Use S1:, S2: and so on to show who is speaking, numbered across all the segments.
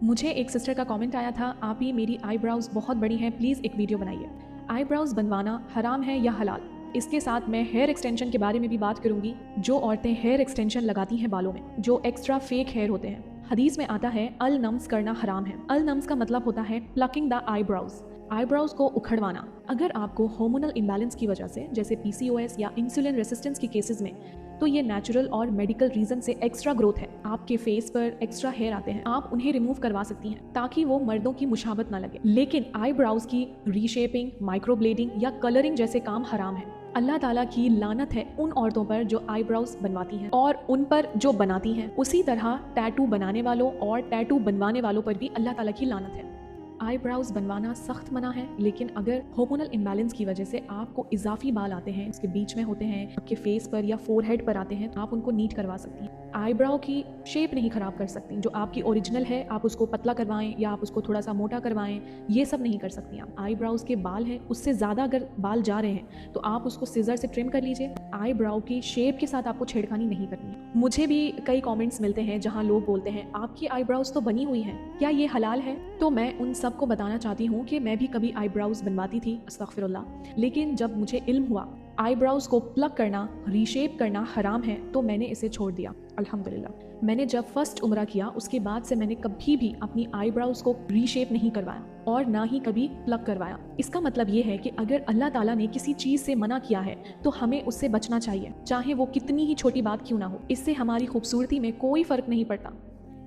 S1: मुझे एक सिस्टर का कमेंट आया था, आप ही मेरी आईब्राउज बहुत बड़ी हैं, प्लीज़ एक वीडियो बनाइए। आईब्राउज बनवाना हराम है या हलाल? इसके साथ मैं हेयर एक्सटेंशन के बारे में भी बात करूंगी। जो औरतें हेयर एक्सटेंशन लगाती हैं बालों में, जो एक्स्ट्रा फेक हेयर होते हैं, हदीस में आता है अल नम्स करना हराम है। अल नम्स का मतलब होता है प्लकिंग द आईब्राउज को उखड़वाना। अगर आपको हार्मोनल इम्बैलेंस की वजह से, जैसे PCOS या इंसुलिन रेसिस्टेंस के केसेस में, तो ये नेचुरल और मेडिकल रीजन से एक्स्ट्रा ग्रोथ है। आपके फेस पर एक्स्ट्रा हेयर आते हैं, आप उन्हें रिमूव करवा सकती हैं ताकि वो मर्दों की मुशाबत ना लगे। लेकिन आईब्राउज की रीशेपिंग, माइक्रोब्लेडिंग या कलरिंग जैसे काम हराम है। अल्लाह ताला की लानत है उन औरतों पर जो आईब्राउज बनवाती हैं और उन पर जो बनाती हैं। उसी तरह टैटू बनाने वालों और टैटू बनवाने वालों पर भी अल्लाह ताला की लानत है। आईब्राउज बनवाना सख्त मना है, लेकिन अगर हार्मोनल इम्बैलेंस की वजह से आपको इजाफी बाल आते हैं, उसके बीच में होते हैं, आपके फेस पर या फोरहेड पर आते हैं, आप उनको नीट करवा सकती हैं। आईब्राउ की शेप नहीं खराब कर सकती। जो आपकी ओरिजिनल है आप उसको पतला करवाएं या आप उसको थोड़ा सा मोटा करवाएं, ये सब नहीं कर सकती आप। आईब्राउज के बाल हैं, उससे ज़्यादा अगर बाल जा रहे हैं तो आप उसको सीजर से ट्रिम कर लीजिए। आईब्राउ की शेप के साथ आपको छेड़खानी नहीं करनी है। मुझे भी कई कमेंट्स मिलते हैं जहां लोग बोलते हैं आपकी आईब्राउज तो बनी हुई हैं, क्या ये हलाल है? तो मैं उन सबको बताना चाहती हूँ कि मैं भी कभी आईब्राउज बनवाती थी, अस्तगफिरुल्लाह। लेकिन जब मुझे इल्म हुआ आईब्राउज को प्लग करना, रीशेप करना हराम है, तो मैंने इसे छोड़ दिया अल्हम्दुलिल्लाह। मैंने जब फर्स्ट उम्रा किया उसके बाद से मैंने कभी भी अपनी आईब्राउज को रीशेप नहीं करवाया और ना ही कभी प्लग करवाया। इसका मतलब ये है कि अगर अल्लाह ताला ने किसी चीज़ से मना किया है तो हमें उससे बचना चाहिए, चाहे वो कितनी ही छोटी बात क्यों ना हो। इससे हमारी खूबसूरती में कोई फर्क नहीं पड़ता,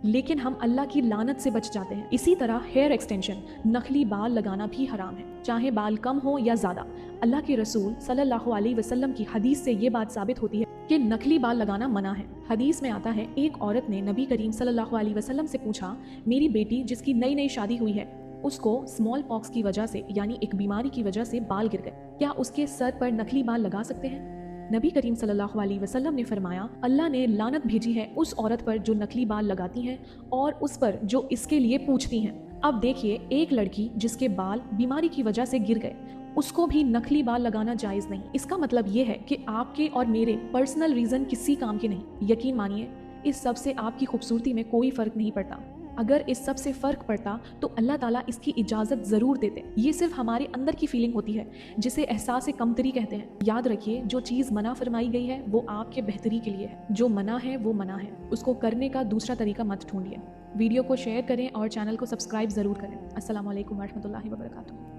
S1: लेकिन हम अल्लाह की लानत से बच जाते हैं। इसी तरह हेयर एक्सटेंशन, नकली बाल लगाना भी हराम है, चाहे बाल कम हो या ज़्यादा। अल्लाह के रसूल सल्लल्लाहु अलैहि वसल्लम की हदीस से ये बात साबित होती है कि नकली बाल लगाना मना है। हदीस में आता है, एक औरत ने नबी करीम सल्लल्लाहु अलैहि वसल्लम से पूछा, मेरी बेटी जिसकी नई नई शादी हुई है, उसको स्मॉल पॉक्स की वजह से यानी एक बीमारी की वजह से बाल गिर गए, क्या उसके सर पर नकली बाल लगा सकते हैं? नबी करीम सल्लल्लाहु अलैहि वसल्लम ने फरमाया, अल्लाह ने लानत भेजी है उस औरत पर जो नकली बाल लगाती हैं और उस पर जो इसके लिए पूछती हैं। अब देखिए, एक लड़की जिसके बाल बीमारी की वजह से गिर गए, उसको भी नकली बाल लगाना जायज़ नहीं। इसका मतलब ये है कि आपके और मेरे पर्सनल रीज़न किसी काम के नहीं। यकीन मानिए, इस सब से आपकी खूबसूरती में कोई फ़र्क नहीं पड़ता। अगर इस सब से फ़र्क पड़ता तो अल्लाह ताला इसकी इजाज़त ज़रूर देते। ये सिर्फ हमारे अंदर की फीलिंग होती है जिसे एहसास कमतरी कहते हैं। याद रखिए, जो चीज़ मना फरमाई गई है वो आपके बेहतरी के लिए है। जो मना है वो मना है, उसको करने का दूसरा तरीका मत ढूंढिए। वीडियो को शेयर करें और चैनल को सब्सक्राइब ज़रूर करें। अस्सलामु अलैकुम वरहमतुल्लाहि वबरकातुहू।